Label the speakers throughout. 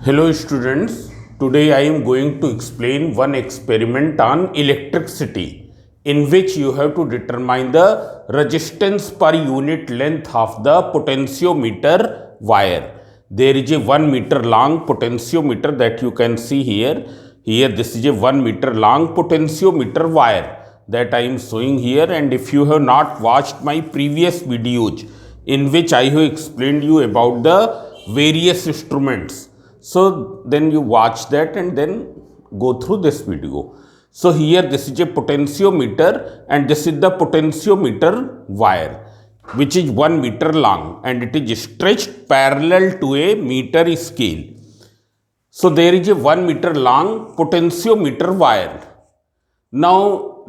Speaker 1: Hello students, today I am going to explain one experiment on electricity in which you have to determine the resistance per unit length of the potentiometer wire. There is a 1 meter long potentiometer that you can see here. Here this is a 1 meter long potentiometer wire that I am showing here, and if you have not watched my previous videos in which I have explained you about the various instruments, so then you watch that and then go through this video. So here this is a potentiometer and this is the potentiometer wire which is 1 meter long and it is stretched parallel to a meter scale. So there is a 1 meter long potentiometer wire. Now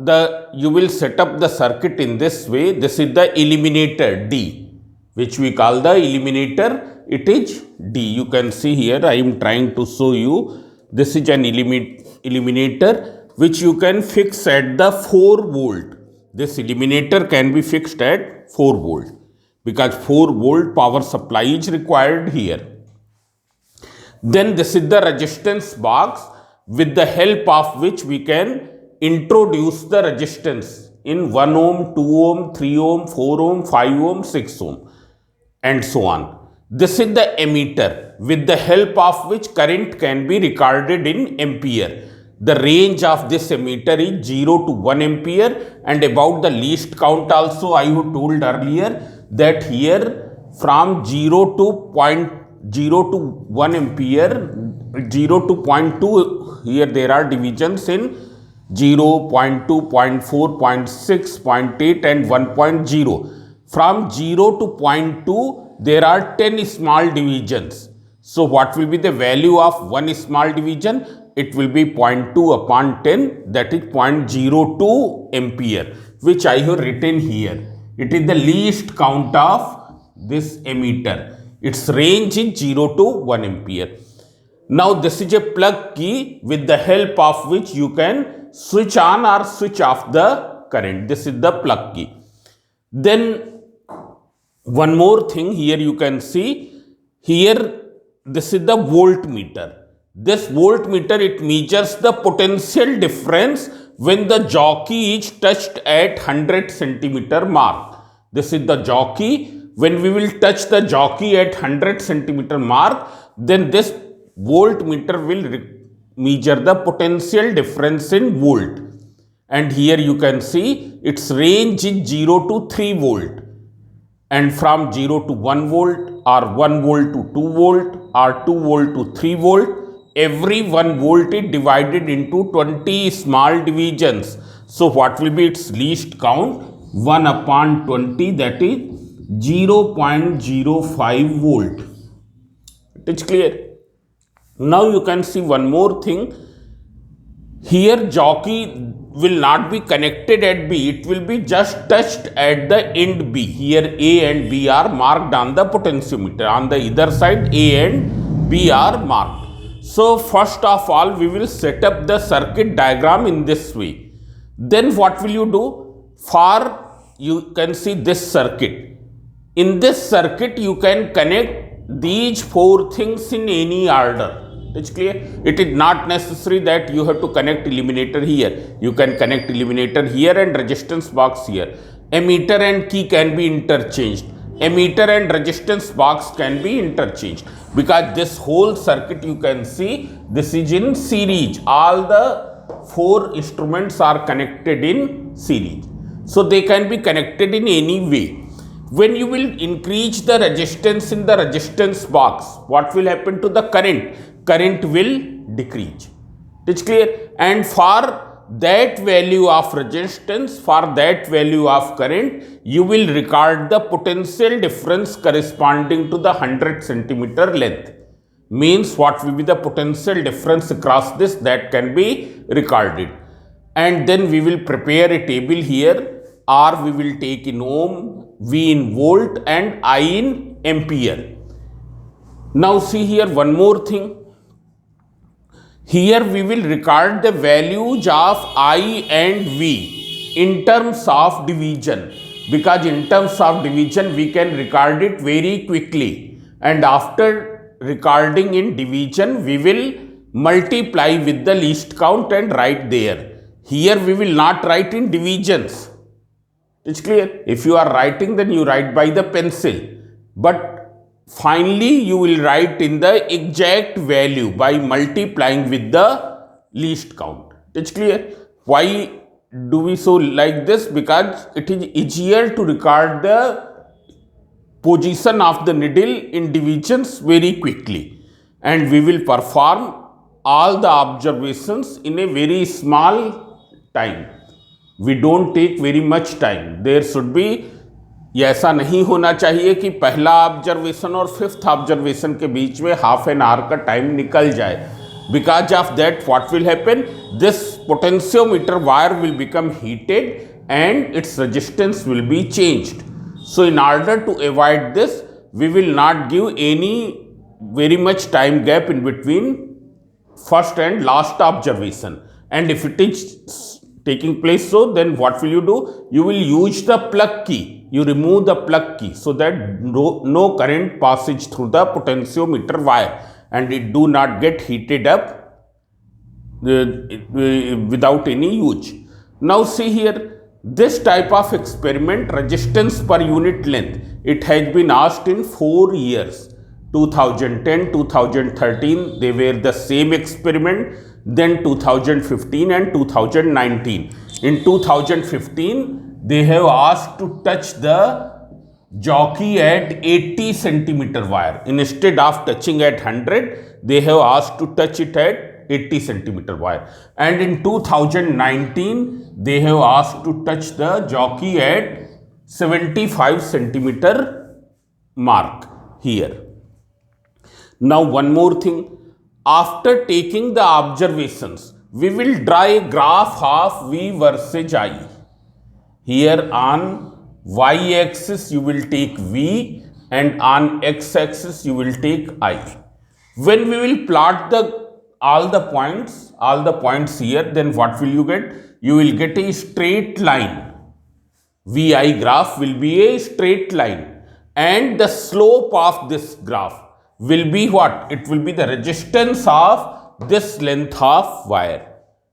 Speaker 1: you will set up the circuit in this way. This is the eliminator D, which we call the eliminator. It is D. You can see here I am trying to show you. This is an eliminator which you can fix at the 4 volt. This eliminator can be fixed at 4 volt because 4 volt power supply is required here. Then this is the resistance box with the help of which we can introduce the resistance in 1 ohm, 2 ohm, 3 ohm, 4 ohm, 5 ohm, 6 ohm and so on. This is the emitter with the help of which current can be recorded in ampere. The range of this emitter is 0 to 1 ampere, and about the least count also I have told earlier that here from 0 to 1 ampere, 0 to 0.2, here there are divisions in 0, 0.2, 0.4, 0.6, 0.8 and 1.0. From 0 to 0.2 there are 10 small divisions. So what will be the value of one small division? It will be 0.2 upon 10, that is 0.02 ampere, which I have written here. It is the least count of this emitter. Its range is 0 to 1 ampere. Now this is a plug key with the help of which you can switch on or switch off the current. This is the plug key. Then one more thing, here you can see, here this is the voltmeter. This voltmeter, it measures the potential difference when the jockey is touched at 100 centimeter mark. This is the jockey. When we will touch the jockey at 100 centimeter mark, then this voltmeter will measure the potential difference in volt. And here you can see its range is 0 to 3 volt. And from 0 to 1 volt or 1 volt to 2 volt or 2 volt to 3 volt, every 1 volt is divided into 20 small divisions. So what will be its least count? 1 upon 20, that is 0.05 volt. It is clear. Now you can see one more thing. Here jockey will not be connected at B, it will be just touched at the end B. Here A and B are marked on the potentiometer. On the either side A and B are marked. So first of all we will set up the circuit diagram in this way. Then what will you do? For you can see this circuit. In this circuit you can connect these 4 things in any order. It's clear. It is not necessary that you have to connect eliminator here. You can connect eliminator here and resistance box here. Emitter and key can be interchanged. Emitter and resistance box can be interchanged because this whole circuit you can see, this is in series. All the 4 instruments are connected in series. So they can be connected in any way. When you will increase the resistance in the resistance box, what will happen to the current? Current will decrease. It's clear. And for that value of resistance, for that value of current, you will record the potential difference corresponding to the 100 centimeter length. Means what will be the potential difference across this, that can be recorded. And then we will prepare a table here. R we will take in ohm, V in volt and I in ampere. Now see here one more thing. Here we will record the values of I and V in terms of division, because in terms of division we can record it very quickly, and after recording in division, we will multiply with the least count and write there. Here we will not write in divisions. It's clear? If you are writing, then you write by the pencil. But finally, you will write in the exact value by multiplying with the least count. It's clear? Why do we so like this? Because it is easier to record the position of the needle in divisions very quickly, and we will perform all the observations in a very small time. We don't take very much time. There should be, ऐसा नहीं होना चाहिए कि पहला observation और fifth observation के बीच में half an hour का टाइम निकल जाए. Because of that, what will happen? This potentiometer wire will become heated and its resistance will be changed. So in order to avoid this, we will not give any very much time gap in between first and last observation. And if it is taking place so, then what will you do? You will use the plug key. You remove the plug key so that no current passes through the potentiometer wire and it do not get heated up without any use. Now see here, this type of experiment, resistance per unit length, it has been asked in 4 years. 2010, 2013, they were the same experiment. Then 2015 and 2019. In 2015, they have asked to touch the jockey at 80 centimeter wire. Instead of touching at 100, they have asked to touch it at 80 centimeter wire. And in 2019, they have asked to touch the jockey at 75 centimeter mark here. Now one more thing. After taking the observations, we will draw a graph of V versus I. Here on y-axis you will take V and on x-axis you will take I. When we will plot all the points here, then what will you get? You will get a straight line. VI graph will be a straight line, and the slope of this graph will be what? It will be the resistance of this length of wire,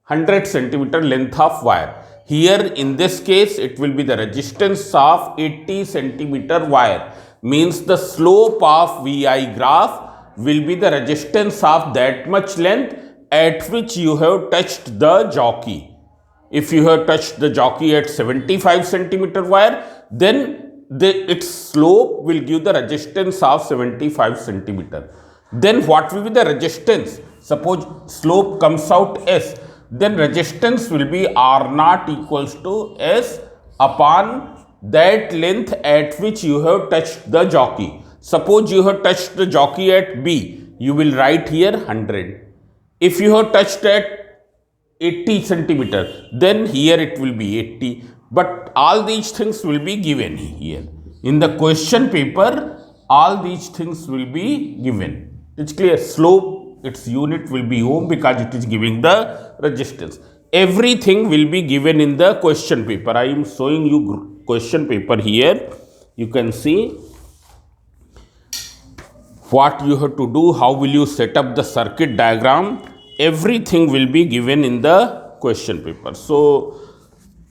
Speaker 1: 100 centimeter length of wire. Here in this case, it will be the resistance of 80 centimeter wire. Means the slope of VI graph will be the resistance of that much length at which you have touched the jockey. If you have touched the jockey at 75 centimeter wire, then its slope will give the resistance of 75 centimeter. Then what will be the resistance? Suppose slope comes out S, then resistance will be R naught equals to S upon that length at which you have touched the jockey. Suppose you have touched the jockey at B, you will write here 100. If you have touched at 80 centimeter, then here it will be 80. But all these things will be given here. In the question paper, all these things will be given. It's clear. Slope, its unit will be ohm because it is giving the resistance. Everything will be given in the question paper. I am showing you question paper here. You can see what you have to do, how will you set up the circuit diagram. Everything will be given in the question paper. So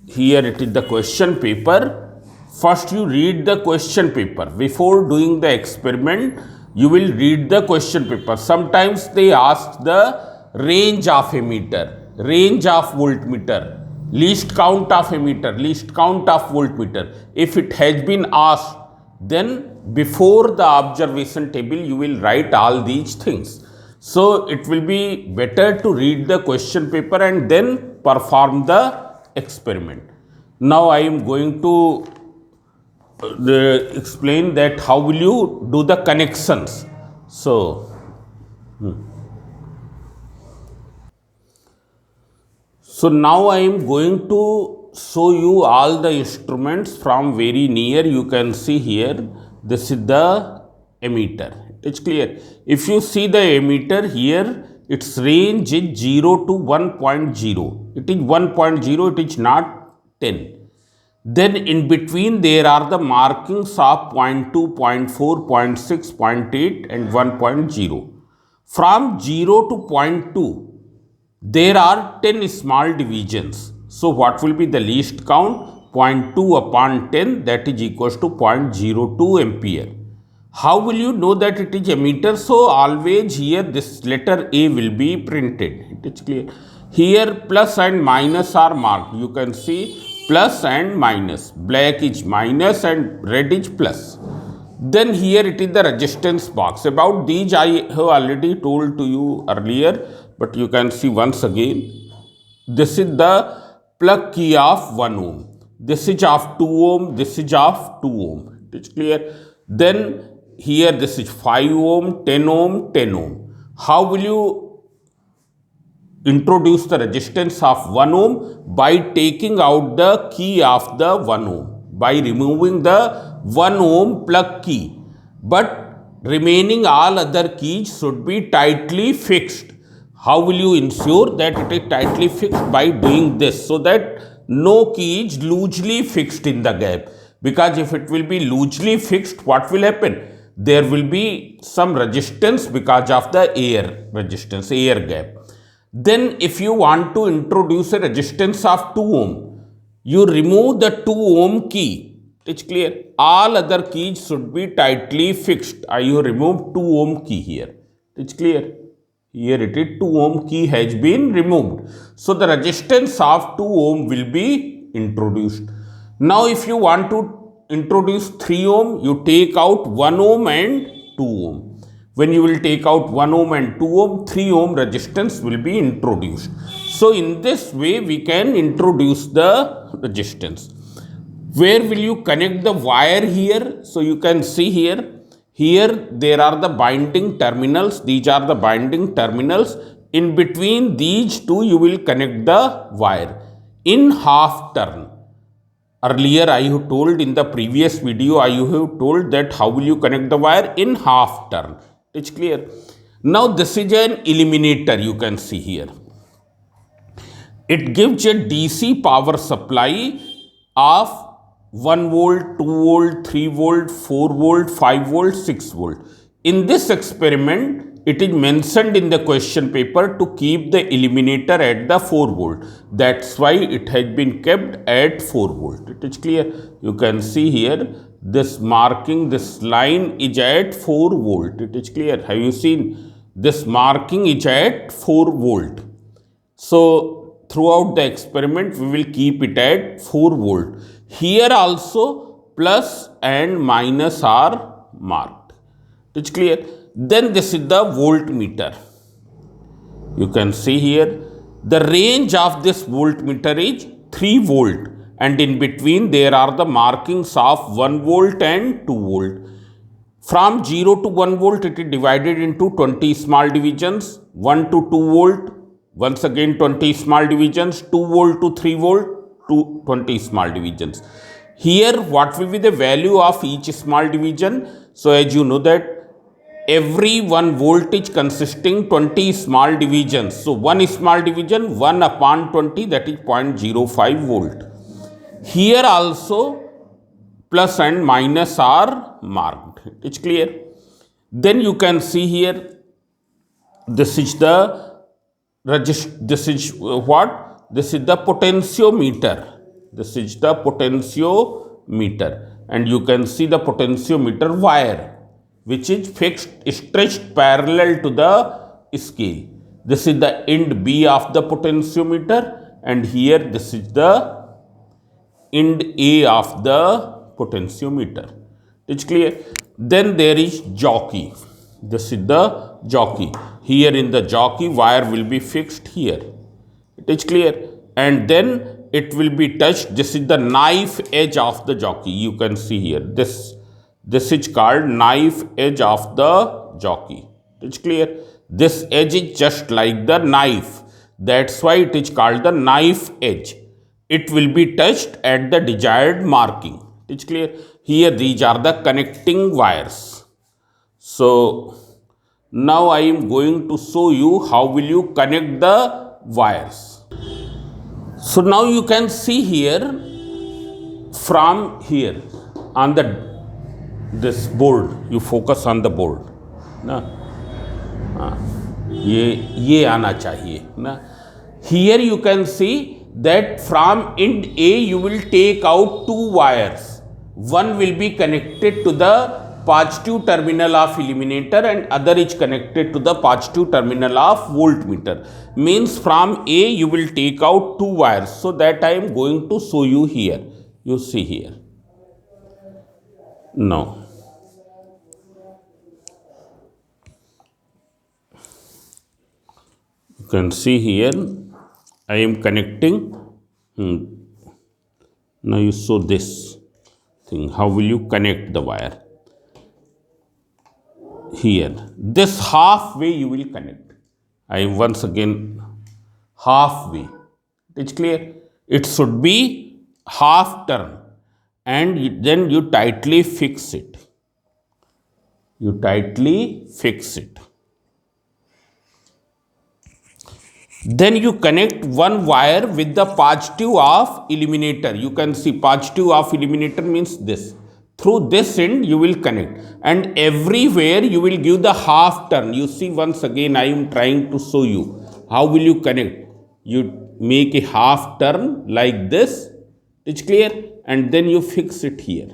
Speaker 1: here it is the question paper. First you read the question paper. Before doing the experiment, you will read the question paper. Sometimes they ask the range of a meter, range of voltmeter, least count of a meter, least count of voltmeter. If it has been asked, then before the observation table you will write all these things. So it will be better to read the question paper and then perform the experiment. Now I am going to explain that how will you do the connections. So now I am going to show you all the instruments from very near. You can see here, this is the ammeter. It's clear. If you see the ammeter here, its range is 0 to 1.0. It is 1.0, it is not 10. Then in between there are the markings of 0.2, 0.4, 0.6, 0.8 and 1.0. From 0 to 0.2 there are 10 small divisions. So what will be the least count? 0.2 upon 10, that is equals to 0.02 ampere. How will you know that it is ammeter? So always here this letter A will be printed. It is clear. Here plus and minus are marked. You can see plus and minus. Black is minus and red is plus. Then here it is the resistance box. About these I have already told to you earlier, but you can see once again. This is the plug key of 1 ohm. This is of 2 ohm. This is of 2 ohm. It is clear. Then here this is 5 ohm, 10 ohm, 10 ohm. How will you introduce the resistance of 1 ohm? By taking out the key of the 1 ohm, by removing the 1 ohm plug key, but remaining all other keys should be tightly fixed. How will you ensure that it is tightly fixed? By doing this, so that no key is loosely fixed in the gap, because if it will be loosely fixed, what will happen? There will be some resistance because of the air resistance, air gap. Then if you want to introduce a resistance of 2 ohm, you remove the 2 ohm key. It's clear. All other keys should be tightly fixed. I have removed 2 ohm key here. It's clear. Here it is 2 ohm key has been removed. So the resistance of 2 ohm will be introduced. Now if you want to introduce 3 ohm, you take out 1 ohm and 2 ohm. When you will take out 1 ohm and 2 ohm, 3 ohm resistance will be introduced. So in this way we can introduce the resistance. Where will you connect the wire here? So you can see here. Here there are the binding terminals. These are the binding terminals. In between these two you will connect the wire in half turn. Earlier I have told in the previous video, I have told that how will you connect the wire in half turn. It's clear. Now this is an eliminator, you can see here. It gives a DC power supply of 1 volt, 2 volt, 3 volt, 4 volt, 5 volt, 6 volt. In this experiment, it is mentioned in the question paper to keep the eliminator at the 4 volt. That's why it has been kept at 4 volt. It is clear. You can see here this marking, this line is at 4 volt. It is clear. Have you seen? This marking is at 4 volt. So throughout the experiment we will keep it at 4 volt. Here also plus and minus are marked. It's clear. Then this is the voltmeter. You can see here the range of this voltmeter is 3 volt, and in between there are the markings of 1 volt and 2 volt. From 0 to 1 volt it is divided into 20 small divisions. 1 to 2 volt, once again 20 small divisions. 2 volt to 3 volt, 20 small divisions. Here what will be the value of each small division? So as you know that every 1 volt is consisting 20 small divisions. So 1 small division 1 upon 20, that is 0.05 volt. Here also plus and minus are marked. It's clear. Then you can see here this is the this is what? This is the potentiometer. This is the potentiometer, and you can see the potentiometer wire which is fixed, stretched parallel to the scale. This is the end B of the potentiometer, and here this is the end A of the potentiometer. It's clear. Then there is jockey. This is the jockey. Here in the jockey, wire will be fixed here. It is clear. And then it will be touched. This is the knife edge of the jockey. You can see here. This is called knife edge of the jockey. It's clear. This edge is just like the knife. That's why it is called the knife edge. It will be touched at the desired marking. It's clear. Here these are the connecting wires. So now I am going to show you how will you connect the wires. So now you can see here from here on the this board, you focus on the board ना, ये आना चाहिए ना. Here you can see that from end A you will take out two wires. One will be connected to the positive terminal of illuminator and other is connected to the positive terminal of voltmeter. Means from A you will take out two wires. So that I am going to show you here. You see here. Now you can see here I am connecting. Now you show this thing. How will you connect the wire? Here, this halfway you will connect. I am once again halfway. It's clear? It should be half turn, and then you tightly fix it. You tightly fix it. Then you connect one wire with the positive of illuminator. You can see positive of illuminator means this. Through this end you will connect, and everywhere you will give the half turn. You see, once again I am trying to show you how will you connect. You make a half turn like this. It's clear? And then you fix it here.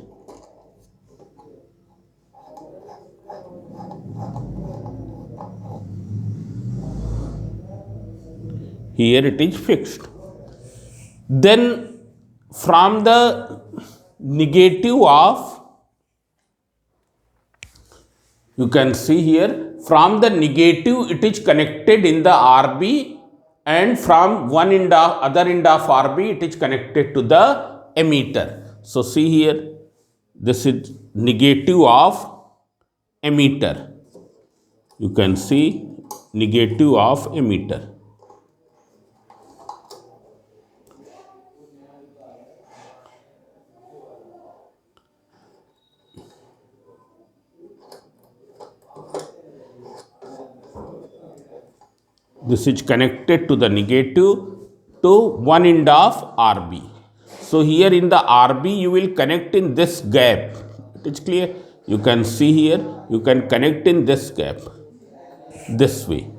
Speaker 1: Here it is fixed. Then from the negative of, you can see here, from the negative it is connected in the RB, and from one end of other end of RB it is connected to the emitter. So see here, this is negative of emitter. You can see negative of emitter. This is connected to the negative to one end of RB. So here in the RB you will connect in this gap. It is clear? You can see here, you can connect in this gap this way,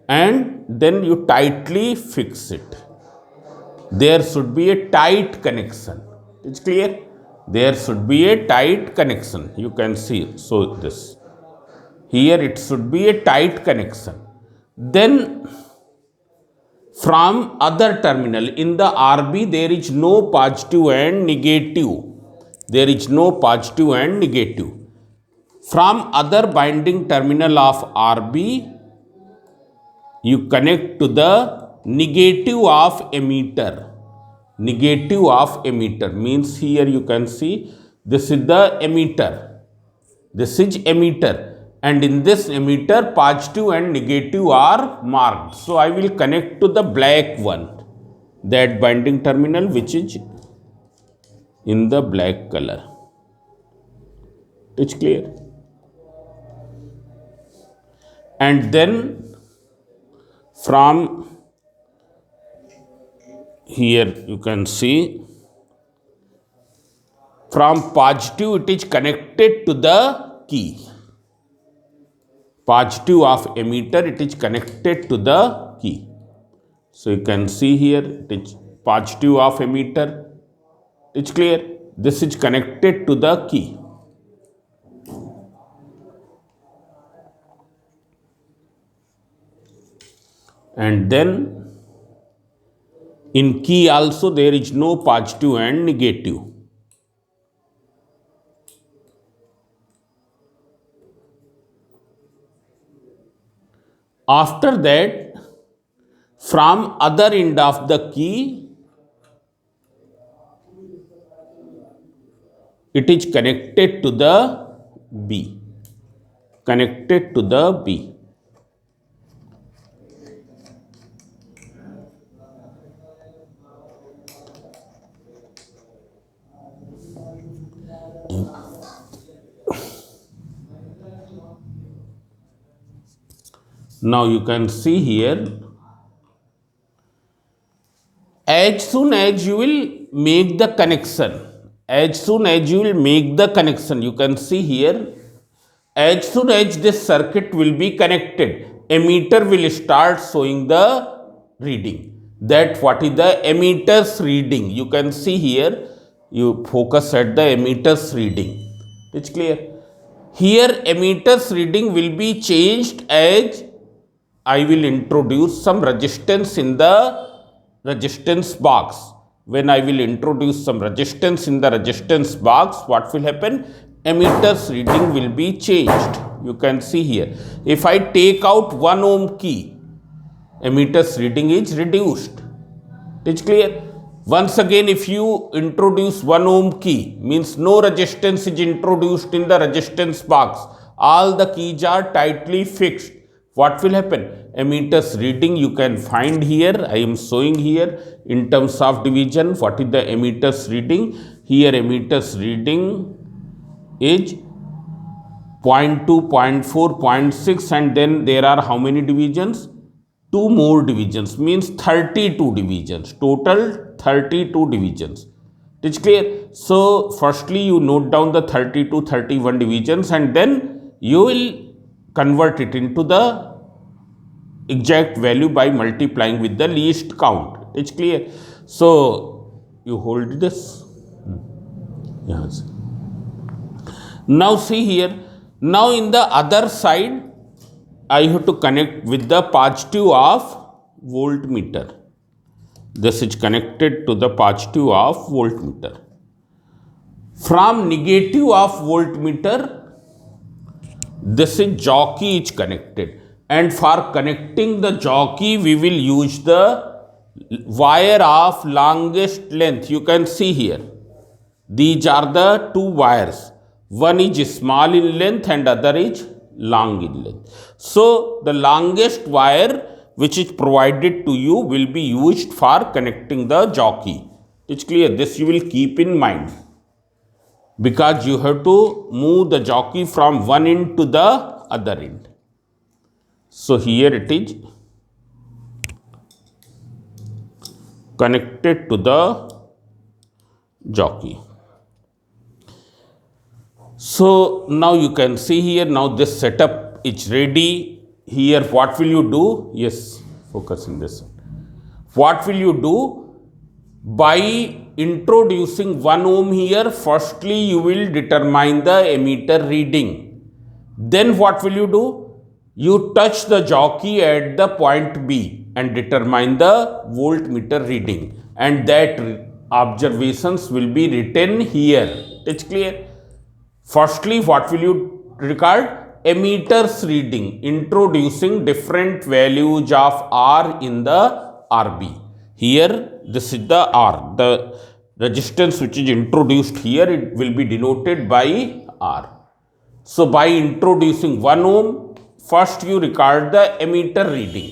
Speaker 1: and then you tightly fix it. There should be a tight connection. It's clear? There should be a tight connection. You can see. So this here it should be a tight connection. Then from other terminal in the RB there is no positive and negative. There is no positive and negative. From other binding terminal of RB you connect to the negative of emitter. Negative of emitter means here you can see this is the emitter. This is emitter. And in this emitter positive and negative are marked. So I will connect to the black one, that binding terminal which is in the black color. It's clear? And then from here you can see, from positive it is connected to the key. Positive of emitter it is connected to the key. So you can see here it is positive of emitter. It's clear? This is connected to the key. And then in key also there is no positive and negative. After that, from other end of the key, it is connected to the B. Connected to the B. Now you can see here, as soon as you will make the connection, as soon as you will make the connection, you can see here, as soon as this circuit will be connected, emitter will start showing the reading. That what is the emitter's reading? You can see here, you focus at the emitter's reading. It's clear? Here emitter's reading will be changed as I will introduce some resistance in the resistance box. When I will introduce some resistance in the resistance box, what will happen? Emitter's reading will be changed. You can see here. If I take out 1 ohm key, emitter's reading is reduced. It's clear? Once again, if you introduce 1 ohm key, means no resistance is introduced in the resistance box. All the keys are tightly fixed. What will happen? Emitter's reading you can find here. I am showing here in terms of division. What is the emitter's reading? Here emitter's reading is 0.2, 0.4, 0.6, and then there are how many divisions? 2 more divisions, means 32 divisions. Total 32 divisions. It's clear? So firstly you note down the 32, 31 divisions, and then you will convert it into the exact value by multiplying with the least count. It's clear? So you hold this. Yes. Now see here. Now in the other side, I have to connect with the positive of voltmeter. This is connected to the positive of voltmeter. From negative of voltmeter, this is jockey is connected, and for connecting the jockey we will use the wire of longest length. You can see here, these are the 2 wires. One is small in length and other is long in length. So the longest wire which is provided to you will be used for connecting the jockey. It's clear? This you will keep in mind, because you have to move the jockey from one end to the other end. So here it is connected to the jockey. So now you can see here, now this setup is ready. Here what will you do? Yes, focus in this. What will you do? By introducing 1 ohm here, firstly you will determine the emitter reading. Then what will you do? You touch the jockey at the point B and determine the voltmeter reading, and that observations will be written here. It's clear? Firstly, what will you record? Emitter's reading, introducing different values of R in the RB. Here, this is the R. The resistance which is introduced here, it will be denoted by R. So, by introducing 1 ohm, first you record the emitter reading.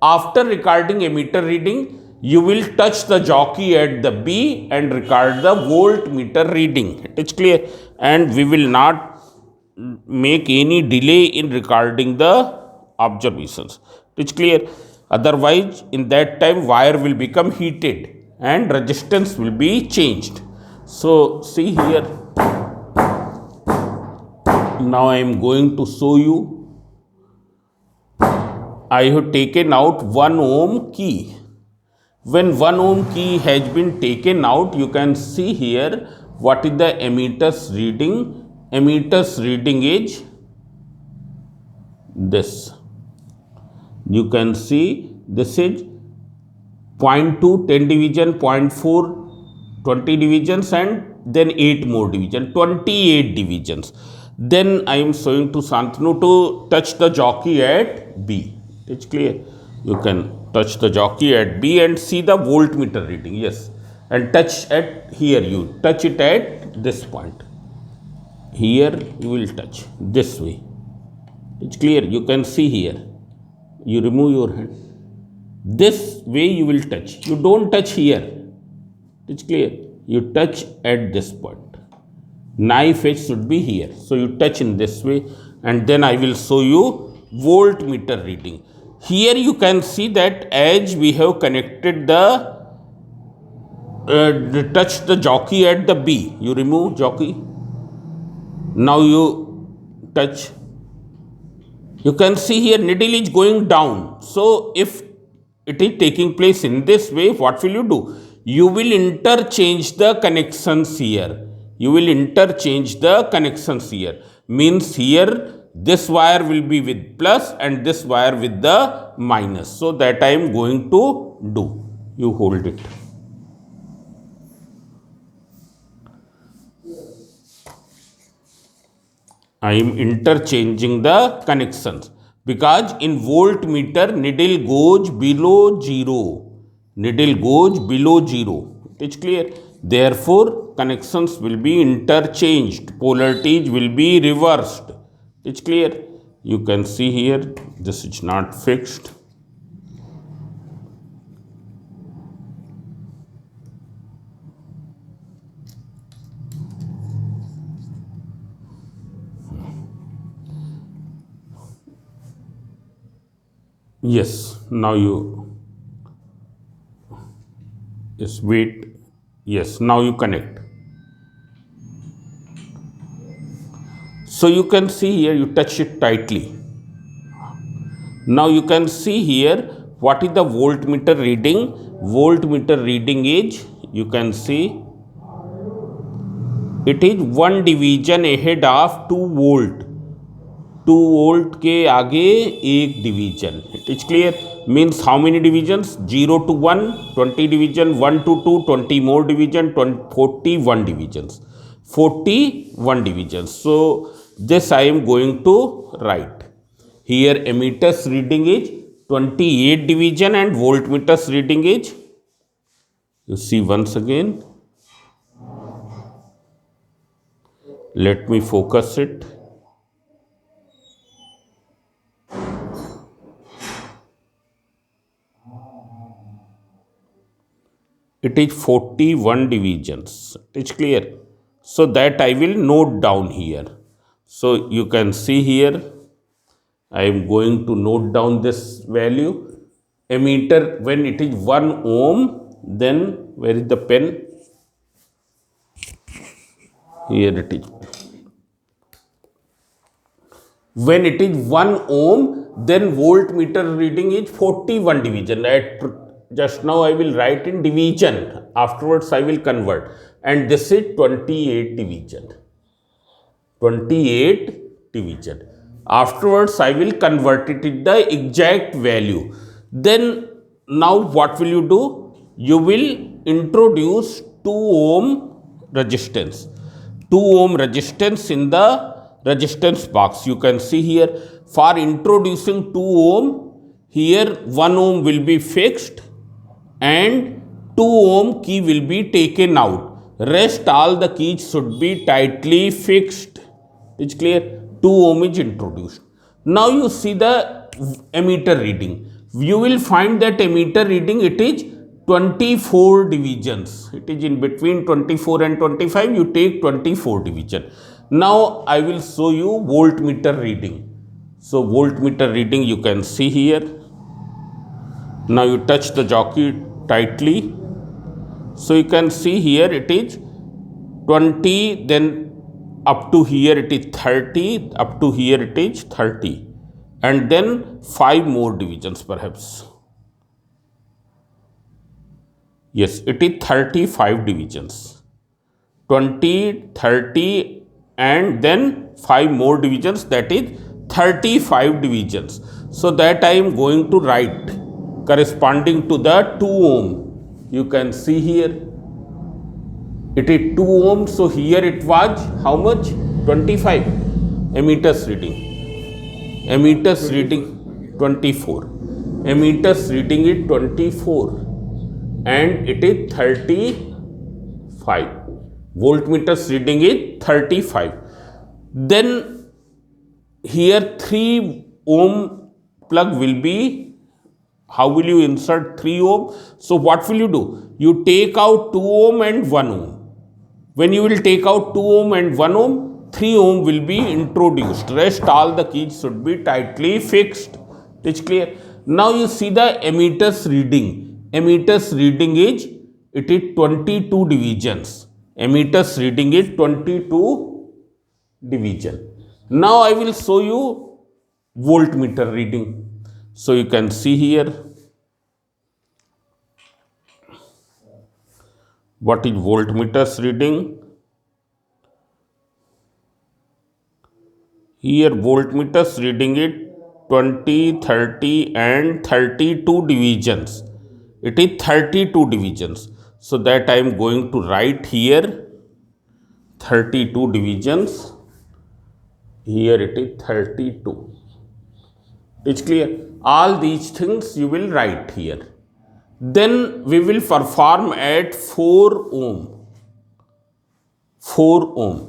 Speaker 1: After recording emitter reading, you will touch the jockey at the B and record the voltmeter reading. It is clear? And we will not make any delay in recording the observations. It is clear? Otherwise, in that time, wire will become heated and resistance will be changed. So, see here. Now, I am going to show you. I have taken out 1 ohm key. When 1 ohm key has been taken out, you can see here what is the emitter's reading. Emitter's reading is this. You can see this is 0.2, 10 division, 0.4, 20 divisions, and then 8 more division, 28 divisions. Then I am showing to Shantanu to touch the jockey at B. It's clear? You can touch the jockey at B and see the voltmeter reading. Yes. And touch at here. You touch it at this point. Here you will touch this way. It's clear? You can see here. You remove your hand. This way you will touch. You don't touch here. It's clear? You touch at this point. Knife edge should be here. So you touch in this way, and then I will show you voltmeter reading. Here you can see that as we have connected the touch the jockey at the B. You remove jockey. Now you touch. You can see here needle is going down. So if it is taking place in this way, what will you do? You will interchange the connections here. You will interchange the connections here. Means here this wire will be with plus and this wire with the minus. So that I am going to do. You hold it. I am interchanging the connections because in voltmeter needle goes below 0. Needle goes below 0. It is clear. Therefore, connections will be interchanged. Polarities will be reversed. It is clear. You can see here this is not fixed. Yes, now you, yes, wait, yes, now you connect. So you can see here, you touch it tightly. Now you can see here, what is the voltmeter reading? Voltmeter reading is, you can see, it is 1 division ahead of 2 volt. 2 volt के आगे एक division. It is clear. Means how many divisions? 0 to 1, 20 division, 1 to 2, 20 more division, 41 divisions. 41 divisions. So this I am going to write. Here ammeter's reading is 28 division and voltmeter's reading is, you see once again. Let me focus it. It is 41 divisions. It's clear. So that I will note down here. So you can see here, I am going to note down this value. Ammeter, when it is 1 ohm, then where is the pen? Here it is. When it is 1 ohm, then voltmeter reading is 41 division. Just now I will write in division, afterwards I will convert, and this is 28 division. 28 division. Afterwards I will convert it in the exact value. Then now what will you do? You will introduce 2 ohm resistance. 2 ohm resistance in the resistance box. You can see here, for introducing 2 ohm, here 1 ohm will be fixed and 2 ohm key will be taken out. Rest all the keys should be tightly fixed. It's clear? 2 ohm is introduced. Now you see the ammeter reading. You will find that ammeter reading, it is 24 divisions. It is in between 24 and 25. You take 24 division. Now I will show you voltmeter reading. So voltmeter reading you can see here. Now you touch the jockey tightly. So you can see here it is 20, then up to here it is 30, up to here it is 30, and then 5 more divisions perhaps. Yes, it is 35 divisions. 20, 30 and then 5 more divisions, that is 35 divisions. So that I am going to write corresponding to the 2 ohm. You can see here it is 2 ohm. So here it was how much? 25. Ammeter's reading. Ammeter's reading 24. Ammeter's reading is 24 and it is 35. Voltmeter's reading is 35. Then here 3 ohm plug will be, how will you insert 3 ohm? So what will you do? You take out 2 ohm and 1 ohm. When you will take out 2 ohm and 1 ohm, 3 ohm will be introduced. Rest all the keys should be tightly fixed. It is clear? Now you see the ammeter's reading. Ammeter's reading is it is 22 divisions. Ammeters reading is 22 division. Now I will show you voltmeter reading. So you can see here what is voltmeters reading. Here voltmeters reading it 20, 30 and 32 divisions. It is 32 divisions. So that I am going to write here 32 divisions. Here it is 32. It's clear. All these things you will write here. Then we will perform at 4 ohm. 4 ohm.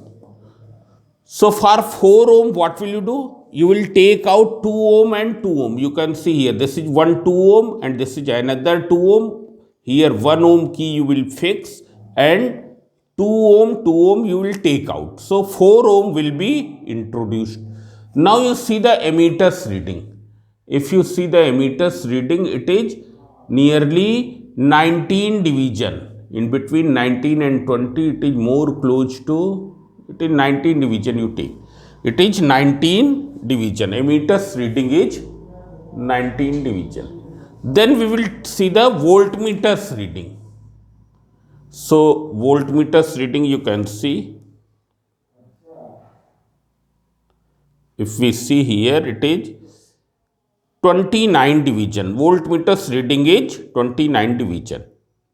Speaker 1: So for 4 ohm, what will you do? You will take out 2 ohm and 2 ohm. You can see here, this is one 2 ohm and this is another 2 ohm. Here 1 ohm key you will fix and 2 ohm you will take out. So 4 ohm will be introduced. Now you see the ammeters reading. If you see the ammeters reading, it is nearly 19 division. In between 19 and 20, it is more close to, it is 19 division you take. It is 19 division. Ammeters reading is 19 division. Then we will see the voltmeters reading. So voltmeters reading you can see. If we see here, it is 29 division. Voltmeters reading is 29 division.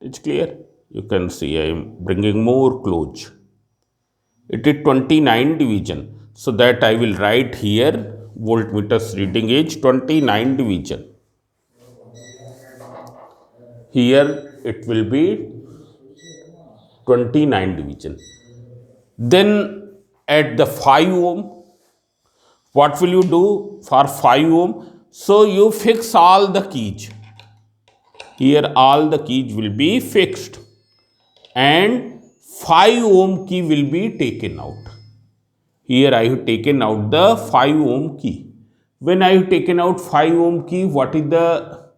Speaker 1: It's clear. You can see I am bringing more close. It is 29 division. So that I will write here voltmeters reading is 29 division. Here it will be 29 division. Then at the 5 ohm, what will you do for 5 ohm? So you fix all the keys. Here all the keys will be fixed and 5 ohm key will be taken out. Here I have taken out the 5 ohm key. When I have taken out 5 ohm key, what is the,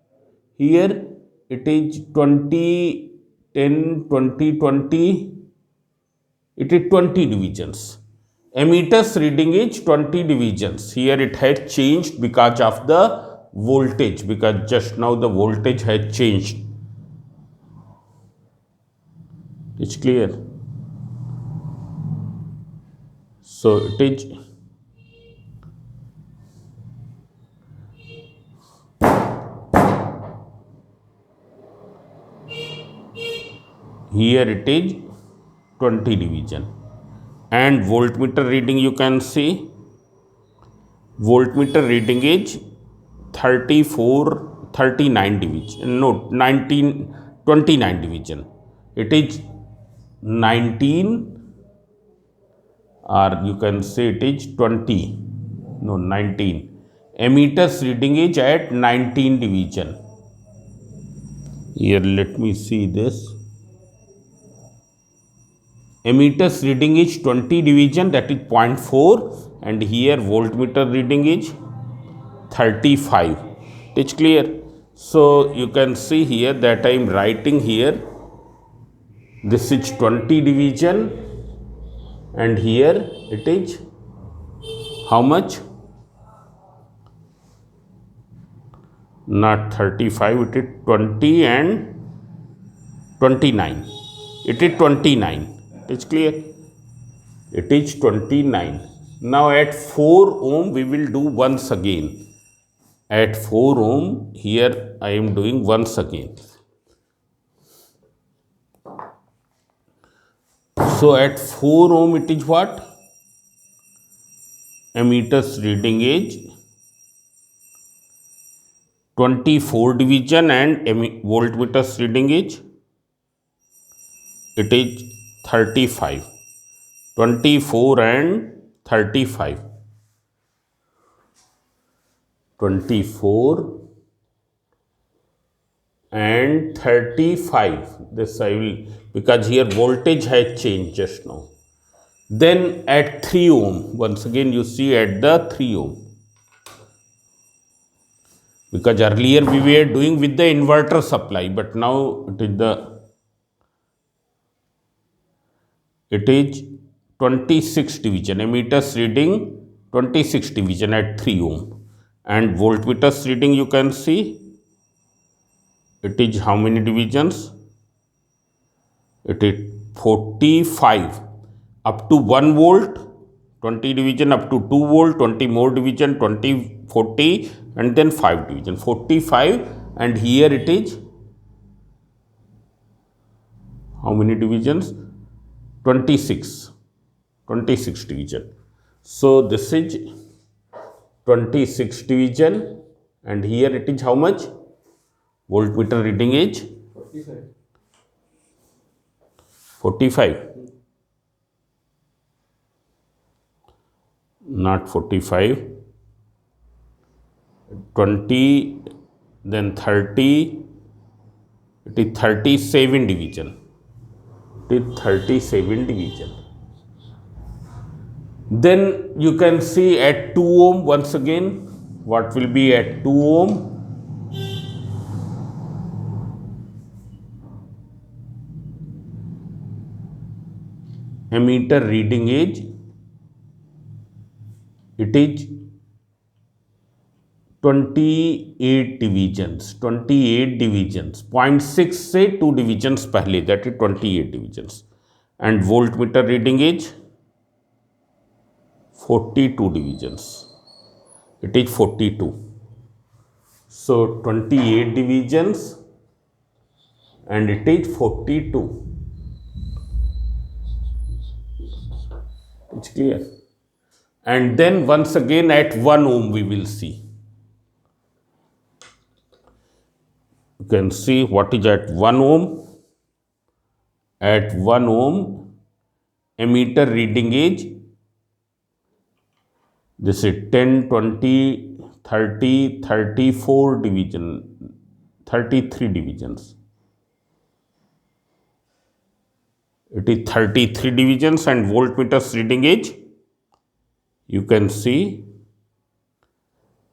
Speaker 1: here it is 20, 10, 20, 20, it is 20 divisions. Ammeters reading is 20 divisions. Here it has changed because of the voltage, because just now the voltage has changed. It's clear. So it is here it is 20 division. And voltmeter reading you can see, voltmeter reading is 34, 39 division, no 19, 29 division. It is 19 or you can say it is 20, no 19. Ammeters reading is at 19 division. Here let me see this. Ammeters reading is 20 division, that is 0.4, and here voltmeter reading is 35. It's clear. So you can see here that I am writing here, this is 20 division and here it is how much? Not 35, it is 20 and 29. It is 29. It's clear. It is 29. Now at 4 ohm we will do once again. At 4 ohm here I am doing once again. So at 4 ohm it is what? Ammeters reading is 24 division and voltmeters reading is, it is 35. 24 and 35. 24 and 35. This I will, because here voltage has changed just now. Then at 3 ohm, once again you see at the 3 ohm. Because earlier we were doing with the inverter supply, but now it is the it is 26 division, ammeters reading 26 division at 3 ohm, and voltmeters reading you can see it is how many divisions, it is 45 up to 1 volt, 20 division up to 2 volt, 20 more division, 20, 40, and then 5 division, 45, and here it is how many divisions, 26, 26 division. So this is 26 division, and here it is how much, voltmeter reading is 45, not 45, 20, then 30, it is 37 division, it is 37 division. Then you can see at 2 ohm once again, what will be at 2 ohm, ammeter reading is, it is 28 divisions, 28 divisions, 0.6 से 2 divisions पहले, that is 28 divisions, and voltmeter reading is 42 divisions, it is 42. So 28 divisions and it is 42. It's clear. And then once again at 1 ohm we will see. You can see what is at 1 ohm. At 1 ohm, ammeter reading is, this is 10, 20, 30, 34 division, 33 divisions. It is 33 divisions, and voltmeters reading is, you can see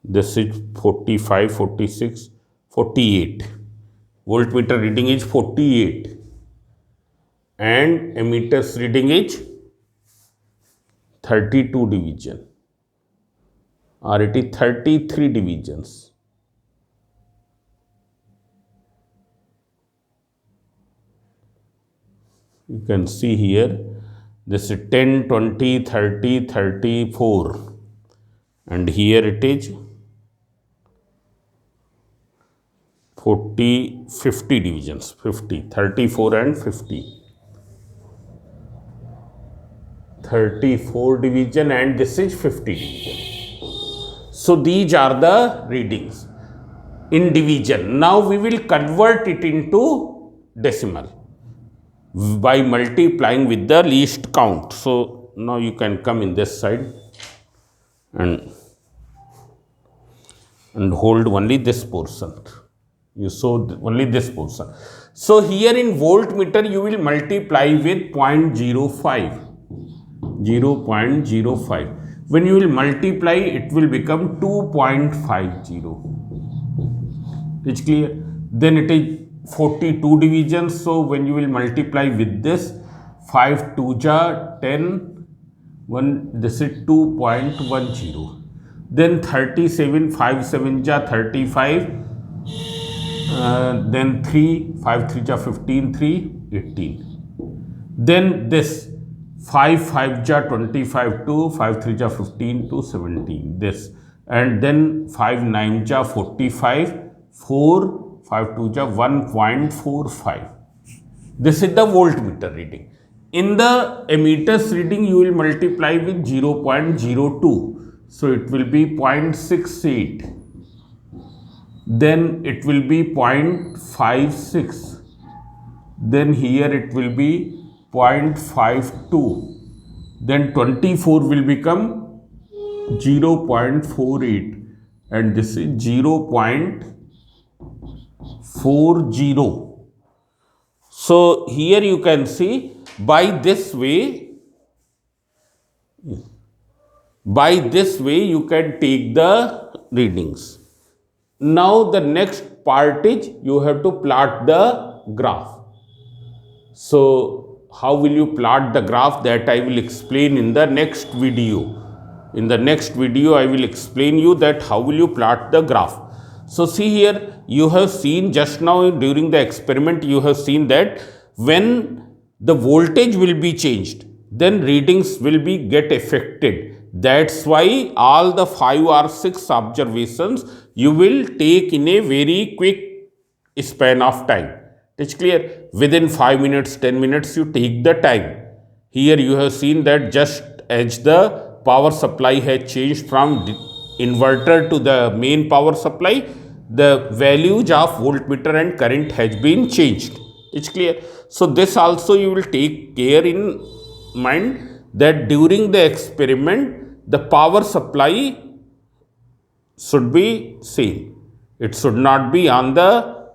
Speaker 1: this is 45, 46, 48. Voltmeter reading is 48 and ammeters reading is 32 division, or it is 33 divisions. You can see here, this is 10, 20, 30, 34, and here it is 40, 50 divisions, 50, 34 and 50. 34 division and this is 50 division. So these are the readings in division. Now we will convert it into decimal by multiplying with the least count. So now you can come in this side and hold only this portion. You saw only this portion. So here in voltmeter you will multiply with 0.05. 0.05. When you will multiply, it will become 2.50. It's clear? Then it is 42 divisions. So when you will multiply with this, 5 2 ja 10, 1, this is 2.10. Then 37, 5 7 ja 35. Then 3, 5 3 ja 15, 3, 18. Then this 5 5 ja 25 2, 5 3 ja 15 to 17, this, and then 5 9 ja 45, 4 5 2 ja 1.45. This is the voltmeter reading. In the ammeters reading you will multiply with 0.02, so it will be 0.68. Then it will be 0.56. Then here it will be 0.52. Then 24 will become 0.48, and this is 0.40. So here you can see, by this way you can take the readings. Now the next part is you have to plot the graph. So how will you plot the graph, that I will explain in the next video. In the next video I will explain you that how will you plot the graph. So see here, you have seen just now during the experiment, you have seen that when the voltage will be changed, then readings will be get affected. That's why all the 5 or 6 observations you will take in a very quick span of time. It's clear? Within 5 minutes, 10 minutes, you take the time. Here you have seen that just as the power supply has changed from inverter to the main power supply, the values of voltmeter and current has been changed. It's clear? So this also you will take care in mind that during the experiment, the power supply should be same. It should not be on the,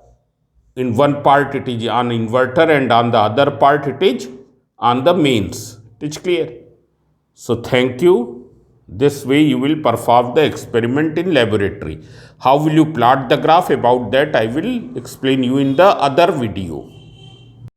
Speaker 1: in one part it is on inverter and on the other part it is on the mains. It's clear? So thank you. This way you will perform the experiment in laboratory. How will you plot the graph? About that I will explain you in the other video.